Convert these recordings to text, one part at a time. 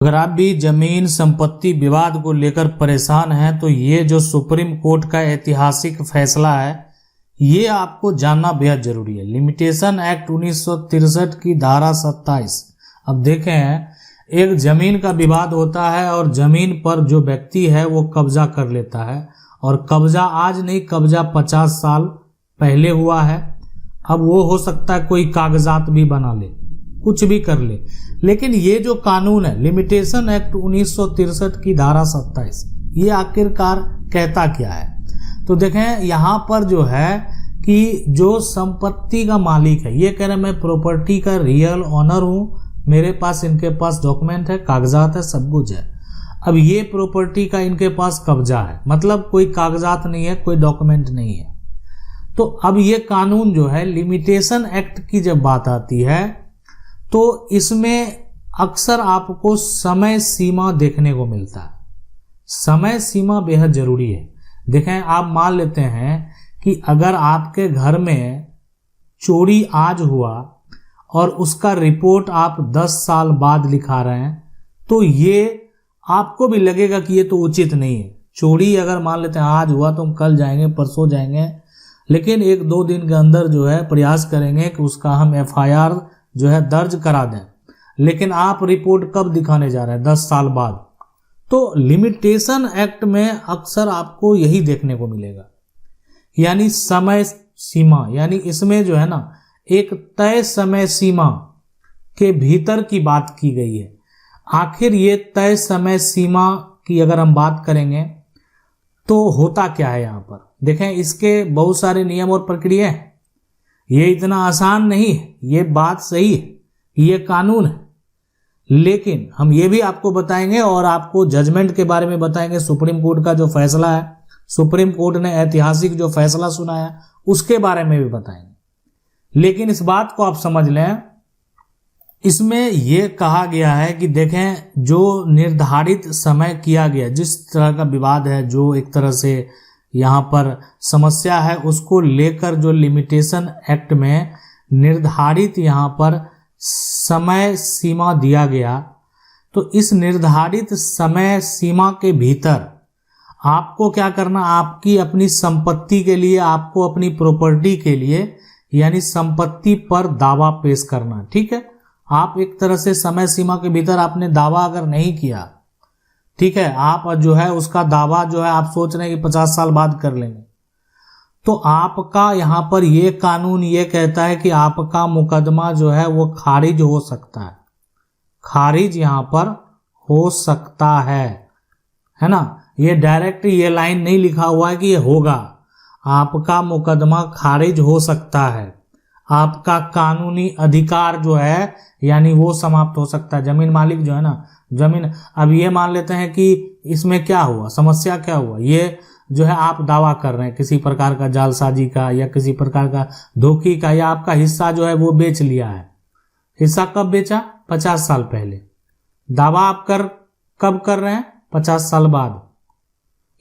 अगर आप भी जमीन संपत्ति विवाद को लेकर परेशान हैं तो ये जो सुप्रीम कोर्ट का ऐतिहासिक फैसला है ये आपको जानना बेहद जरूरी है। लिमिटेशन एक्ट 1963 की धारा 27। अब देखें, एक जमीन का विवाद होता है और जमीन पर जो व्यक्ति है वो कब्जा कर लेता है, और कब्जा आज नहीं, कब्जा 50 साल पहले हुआ है। अब वो हो सकता है कोई कागजात भी बना ले, कुछ भी कर ले, लेकिन ये जो कानून है लिमिटेशन एक्ट 1963 की धारा 27 ये आखिरकार कहता क्या है। तो देखें यहाँ पर जो है कि जो संपत्ति का मालिक है ये कह रहे हैं मैं प्रॉपर्टी का रियल ऑनर हूँ, मेरे पास इनके पास डॉक्यूमेंट है, कागजात है, सब कुछ है। अब ये प्रॉपर्टी का इनके पास कब्जा है, मतलब कोई कागजात नहीं है, कोई डॉक्यूमेंट नहीं है। तो अब ये कानून जो है लिमिटेशन एक्ट की जब बात आती है तो इसमें अक्सर आपको समय सीमा देखने को मिलता है। समय सीमा बेहद जरूरी है। देखें, आप मान लेते हैं कि अगर आपके घर में चोरी आज हुआ और उसका रिपोर्ट आप 10 साल बाद लिखा रहे हैं तो ये आपको भी लगेगा कि ये तो उचित नहीं है। चोरी अगर मान लेते हैं आज हुआ तो हम कल जाएंगे, परसों जाएंगे, लेकिन 1-2 दिन के अंदर जो है प्रयास करेंगे कि उसका हम FIR जो है दर्ज करा दें, लेकिन आप रिपोर्ट कब दिखाने जा रहे हैं? 10 साल बाद। तो लिमिटेशन एक्ट में अक्सर आपको यही देखने को मिलेगा, यानी समय सीमा, यानी इसमें जो है ना एक तय समय सीमा के भीतर की बात की गई है। आखिर ये तय समय सीमा की अगर हम बात करेंगे तो होता क्या है यहाँ पर? देखें, इसके बहुत सारे नियम और प्रक्रिया हैं, ये इतना आसान नहीं है। ये बात सही है, ये कानून है, लेकिन हम ये भी आपको बताएंगे और आपको जजमेंट के बारे में बताएंगे। सुप्रीम कोर्ट का जो फैसला है, सुप्रीम कोर्ट ने ऐतिहासिक जो फैसला सुनाया उसके बारे में भी बताएंगे। लेकिन इस बात को आप समझ लें, इसमें यह कहा गया है कि देखें, जो निर्धारित समय किया गया, जिस तरह का विवाद है, जो एक तरह से यहाँ पर समस्या है, उसको लेकर जो लिमिटेशन एक्ट में निर्धारित यहाँ पर समय सीमा दिया गया, तो इस निर्धारित समय सीमा के भीतर आपको क्या करना, आपकी अपनी संपत्ति के लिए, आपको अपनी प्रॉपर्टी के लिए, यानी संपत्ति पर दावा पेश करना। ठीक है, आप एक तरह से समय सीमा के भीतर आपने दावा अगर नहीं किया, ठीक है, आप जो है उसका दावा जो है आप सोच रहे हैं कि 50 साल बाद कर लेंगे, तो आपका यहाँ पर ये कानून ये कहता है कि आपका मुकदमा जो है वो खारिज हो सकता है। खारिज यहाँ पर हो सकता है ना। ये डायरेक्ट ये लाइन नहीं लिखा हुआ है कि ये होगा, आपका मुकदमा खारिज हो सकता है। आपका कानूनी अधिकार जो है यानी वो समाप्त हो सकता है। जमीन मालिक जो है ना, जमीन, अब ये मान लेते हैं कि इसमें क्या हुआ, समस्या क्या हुआ, ये जो है आप दावा कर रहे हैं किसी प्रकार का जालसाजी का या किसी प्रकार का धोखी का, या आपका हिस्सा जो है वो बेच लिया है। हिस्सा कब बेचा? 50 साल पहले। दावा आप कब कर रहे हैं? 50 साल बाद।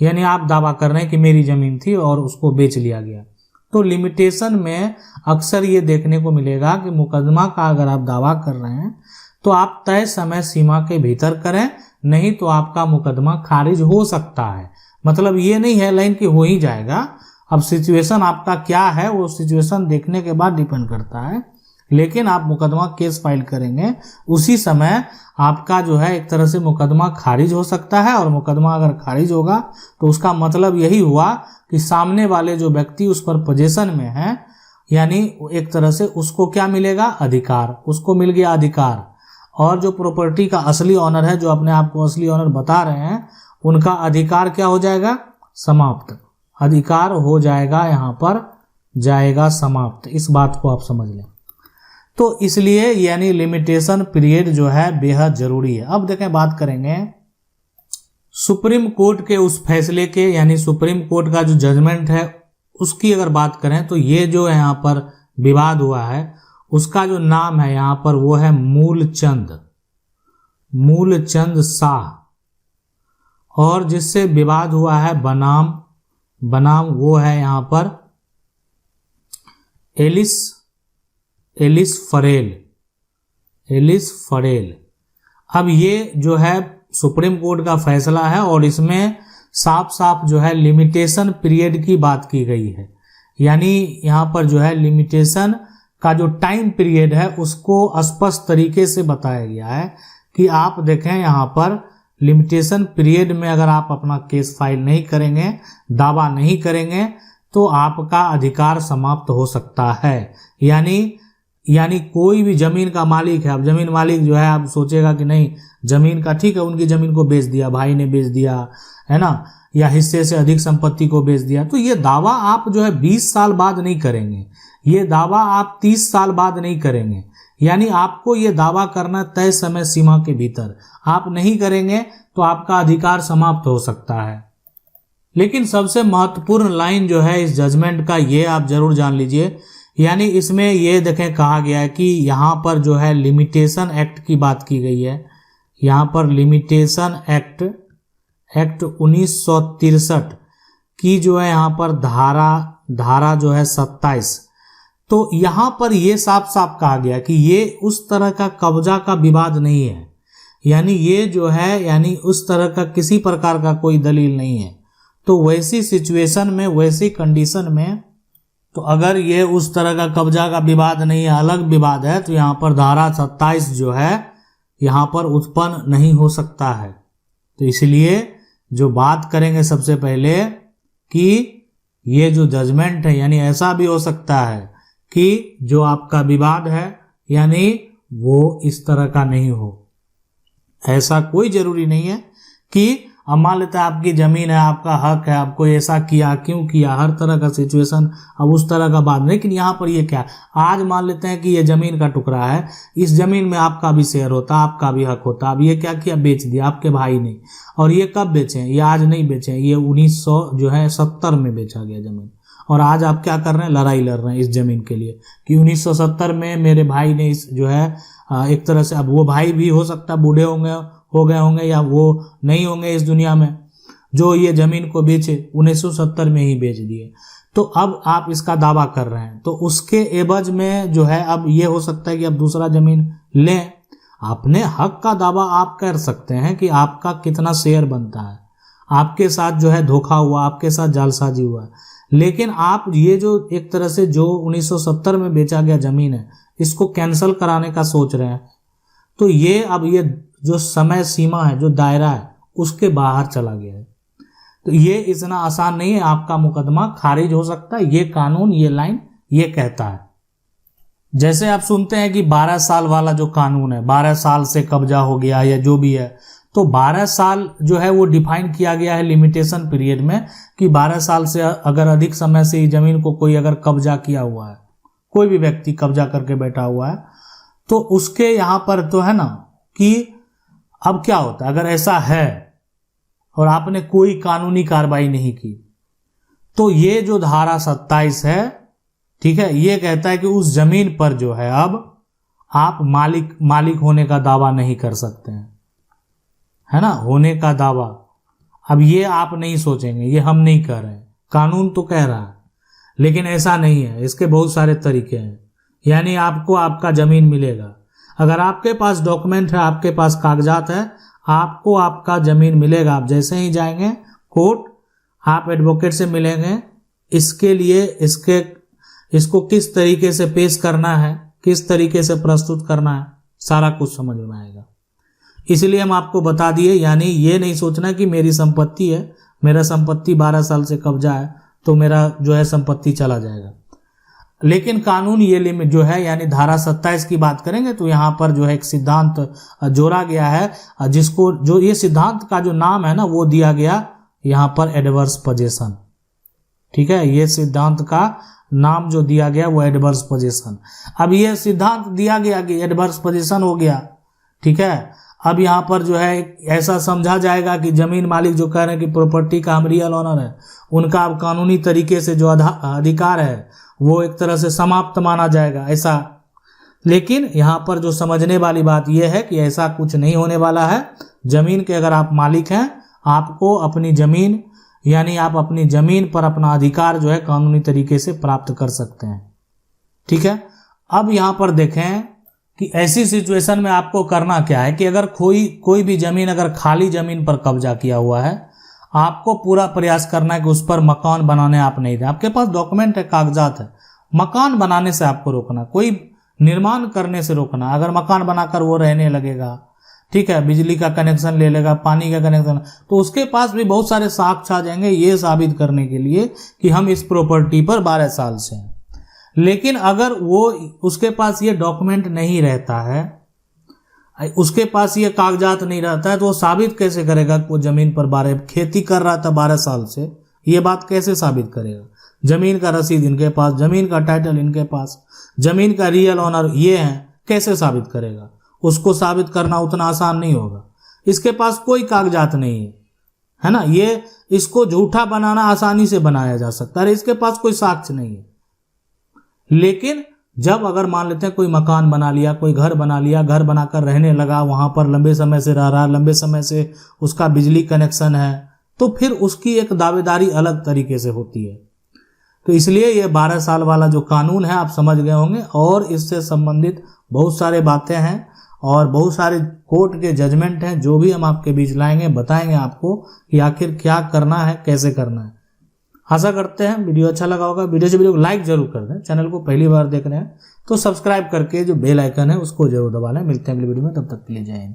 यानी आप दावा कर रहे हैं कि मेरी जमीन थी और उसको बेच लिया गया। तो लिमिटेशन में अक्सर ये देखने को मिलेगा कि मुकदमा का अगर आप दावा कर रहे हैं तो आप तय समय सीमा के भीतर करें, नहीं तो आपका मुकदमा खारिज हो सकता है। मतलब ये नहीं है लाइन कि हो ही जाएगा। अब सिचुएशन आपका क्या है वो सिचुएशन देखने के बाद डिपेंड करता है, लेकिन आप मुकदमा केस फाइल करेंगे उसी समय आपका जो है एक तरह से मुकदमा खारिज हो सकता है। और मुकदमा अगर खारिज होगा तो उसका मतलब यही हुआ कि सामने वाले जो व्यक्ति उस पर पोजीशन में है, यानी एक तरह से उसको क्या मिलेगा? अधिकार, उसको मिल गया अधिकार। और जो प्रॉपर्टी का असली ऑनर है, जो अपने आप को असली ऑनर बता रहे हैं, उनका अधिकार क्या हो जाएगा? समाप्त। अधिकार हो जाएगा, यहाँ पर जाएगा समाप्त। इस बात को आप समझ लें। तो इसलिए यानी लिमिटेशन पीरियड जो है बेहद जरूरी है। अब देखें, बात करेंगे सुप्रीम कोर्ट के उस फैसले के, यानी सुप्रीम कोर्ट का जो जजमेंट है उसकी अगर बात करें तो ये जो है यहाँ पर विवाद हुआ है उसका जो नाम है यहाँ पर वो है मूलचंद शाह, और जिससे विवाद हुआ है बनाम वो है यहाँ पर एलिस फरेल। अब ये जो है सुप्रीम कोर्ट का फैसला है और इसमें साफ साफ जो है लिमिटेशन पीरियड की बात की गई है। यानी यहाँ पर जो है लिमिटेशन का जो टाइम पीरियड है उसको स्पष्ट तरीके से बताया गया है कि आप देखें यहाँ पर लिमिटेशन पीरियड में अगर आप अपना केस फाइल नहीं करेंगे, दावा नहीं करेंगे, तो आपका अधिकार समाप्त हो सकता है। यानी कोई भी जमीन का मालिक है, अब जमीन मालिक जो है आप सोचेगा कि नहीं जमीन का ठीक है, उनकी जमीन को बेच दिया, भाई ने बेच दिया है ना, या हिस्से से अधिक संपत्ति को बेच दिया, तो ये दावा आप जो है 20 साल बाद नहीं करेंगे, ये दावा आप 30 साल बाद नहीं करेंगे। यानी आपको ये दावा करना तय समय सीमा के भीतर, आप नहीं करेंगे तो आपका अधिकार समाप्त हो सकता है। लेकिन सबसे महत्वपूर्ण लाइन जो है इस जजमेंट का, ये आप जरूर जान लीजिए। यानी इसमें ये देखें कहा गया है कि यहाँ पर जो है लिमिटेशन एक्ट की बात की गई है। यहाँ पर लिमिटेशन एक्ट 1963 की जो है यहाँ पर धारा जो है 27, तो यहाँ पर ये साफ साफ कहा गया कि ये उस तरह का कब्जा का विवाद नहीं है। यानी ये जो है यानी उस तरह का किसी प्रकार का कोई दलील नहीं है। तो वैसी सिचुएशन में, वैसी कंडीशन में, तो अगर ये उस तरह का कब्जा का विवाद नहीं है, अलग विवाद है, तो यहाँ पर धारा 27 जो है यहाँ पर उत्पन्न नहीं हो सकता है। तो इसलिए जो बात करेंगे सबसे पहले कि ये जो जजमेंट है, यानी ऐसा भी हो सकता है कि जो आपका विवाद है यानी वो इस तरह का नहीं हो। ऐसा कोई जरूरी नहीं है कि अब मान लेते हैं आपकी जमीन है, आपका हक है, आपको ऐसा किया, क्यों किया, हर तरह का सिचुएशन, अब उस तरह का बात। लेकिन यहाँ पर ये क्या, आज मान लेते हैं कि ये जमीन का टुकड़ा है, इस जमीन में आपका भी शेयर होता, आपका भी हक होता। अब ये क्या किया, बेच दिया आपके भाई ने। और ये कब बेचे, ये आज नहीं बेचे, ये 1970 में बेचा गया जमीन। और आज आप क्या कर रहे हैं, लड़ाई लड़ रहे हैं इस जमीन के लिए कि 1970 में मेरे भाई ने इस जो है एक तरह से, अब वो भाई भी हो सकता है बूढ़े हो गए होंगे या वो नहीं होंगे इस दुनिया में, जो ये जमीन को बेचे 1970 में ही बेच दिए। तो अब आप इसका दावा कर रहे हैं, तो उसके एवज में जो है अब ये हो सकता है कि अब दूसरा जमीन लें। अपने हक का दावा आप कर सकते हैं कि आपका कितना शेयर बनता है, आपके साथ जो है धोखा हुआ, आपके साथ जालसाजी हुआ। लेकिन आप ये जो एक तरह से जो 1970 में बेचा गया जमीन है, इसको कैंसिल कराने का सोच रहे हैं, तो ये अब ये जो समय सीमा है, जो दायरा है, उसके बाहर चला गया है। तो ये इतना आसान नहीं है, आपका मुकदमा खारिज हो सकता है। ये कानून, ये लाइन ये कहता है। जैसे आप सुनते हैं कि 12 साल वाला जो कानून है, 12 साल से कब्जा हो गया या जो भी है, तो 12 साल जो है वो डिफाइन किया गया है लिमिटेशन पीरियड में कि 12 साल से अगर अधिक समय से जमीन को कोई अगर कब्जा किया हुआ है, कोई भी व्यक्ति कब्जा करके बैठा हुआ है, तो उसके यहाँ पर तो है ना कि अब क्या होता है, अगर ऐसा है और आपने कोई कानूनी कार्रवाई नहीं की, तो ये जो धारा 27 है, ठीक है, ये कहता है कि उस जमीन पर जो है अब आप मालिक होने का दावा नहीं कर सकते हैं, है ना, होने का दावा। अब ये आप नहीं सोचेंगे, ये हम नहीं कर रहे हैं, कानून तो कह रहा है, लेकिन ऐसा नहीं है, इसके बहुत सारे तरीके हैं। यानी आपको आपका जमीन मिलेगा, अगर आपके पास डॉक्यूमेंट है, आपके पास कागजात है, आपको आपका जमीन मिलेगा। आप जैसे ही जाएंगे कोर्ट, आप एडवोकेट से मिलेंगे, इसके लिए इसको किस तरीके से पेश करना है, किस तरीके से प्रस्तुत करना है, सारा कुछ समझ में आएगा। इसलिए हम आपको बता दिए, यानी ये नहीं सोचना कि मेरी संपत्ति है, मेरा संपत्ति 12 साल से कब्जा है तो मेरा जो है संपत्ति चला जाएगा। लेकिन कानून ये लिमिट जो है, यानी धारा 27 की बात करेंगे तो यहाँ पर जो है एक सिद्धांत जोड़ा गया है, जिसको जो ये सिद्धांत का जो नाम है ना, वो दिया गया यहाँ पर एडवर्स पोजीशन। ठीक है, ये सिद्धांत का नाम जो दिया गया वो एडवर्स पोजीशन। अब ये सिद्धांत दिया गया कि एडवर्स पोजीशन हो गया, ठीक है। अब यहाँ पर जो है ऐसा समझा जाएगा कि जमीन मालिक जो कह रहे हैं कि प्रॉपर्टी का हम रियल ऑनर है, उनका अब कानूनी तरीके से जो अधिकार है वो एक तरह से समाप्त माना जाएगा, ऐसा। लेकिन यहाँ पर जो समझने वाली बात यह है कि ऐसा कुछ नहीं होने वाला है। जमीन के अगर आप मालिक हैं, आपको अपनी जमीन, यानी आप अपनी जमीन पर अपना अधिकार जो है कानूनी तरीके से प्राप्त कर सकते हैं, ठीक है। अब यहाँ पर देखें कि ऐसी सिचुएशन में आपको करना क्या है कि अगर कोई भी जमीन अगर खाली जमीन पर कब्जा किया हुआ है, आपको पूरा प्रयास करना है कि उस पर मकान बनाने आप नहीं दें। आपके पास डॉक्यूमेंट है, कागजात है, मकान बनाने से आपको रोकना, कोई निर्माण करने से रोकना। अगर मकान बनाकर वो रहने लगेगा, ठीक है, बिजली का कनेक्शन ले लेगा, पानी का कनेक्शन, तो उसके पास भी बहुत सारे साक्ष्य आ जाएंगे ये साबित करने के लिए कि हम इस प्रॉपर्टी पर 12 साल से हैं। लेकिन अगर वो उसके पास ये डॉक्यूमेंट नहीं रहता है, उसके पास ये कागजात नहीं रहता है, तो वो साबित कैसे करेगा कि वो जमीन पर खेती कर रहा था 12 साल से? ये बात कैसे साबित करेगा? जमीन का रसीद इनके पास, जमीन का टाइटल इनके पास, जमीन का रियल ओनर ये है, कैसे साबित करेगा? उसको साबित करना उतना आसान नहीं होगा। इसके पास कोई कागजात नहीं है ना, ये इसको झूठा बनाना आसानी से बनाया जा सकता है, इसके पास कोई साक्ष्य नहीं है। लेकिन जब अगर मान लेते हैं कोई मकान बना लिया, कोई घर बना लिया, घर बनाकर रहने लगा, वहां पर लंबे समय से रह रहा, लंबे समय से उसका बिजली कनेक्शन है, तो फिर उसकी एक दावेदारी अलग तरीके से होती है। तो इसलिए ये 12 साल वाला जो कानून है आप समझ गए होंगे, और इससे संबंधित बहुत सारे बातें हैं और बहुत सारे कोर्ट के जजमेंट हैं जो भी हम आपके बीच लाएंगे, बताएंगे आपको कि आखिर क्या करना है, कैसे करना है। आशा करते हैं वीडियो अच्छा लगा होगा। वीडियो को लाइक जरूर कर दें। चैनल को पहली बार देख रहे हैं तो सब्सक्राइब करके जो बेल आइकन है उसको जरूर दबा लें। मिलते हैं अगली वीडियो में, तब तक के लिए जय हिंद।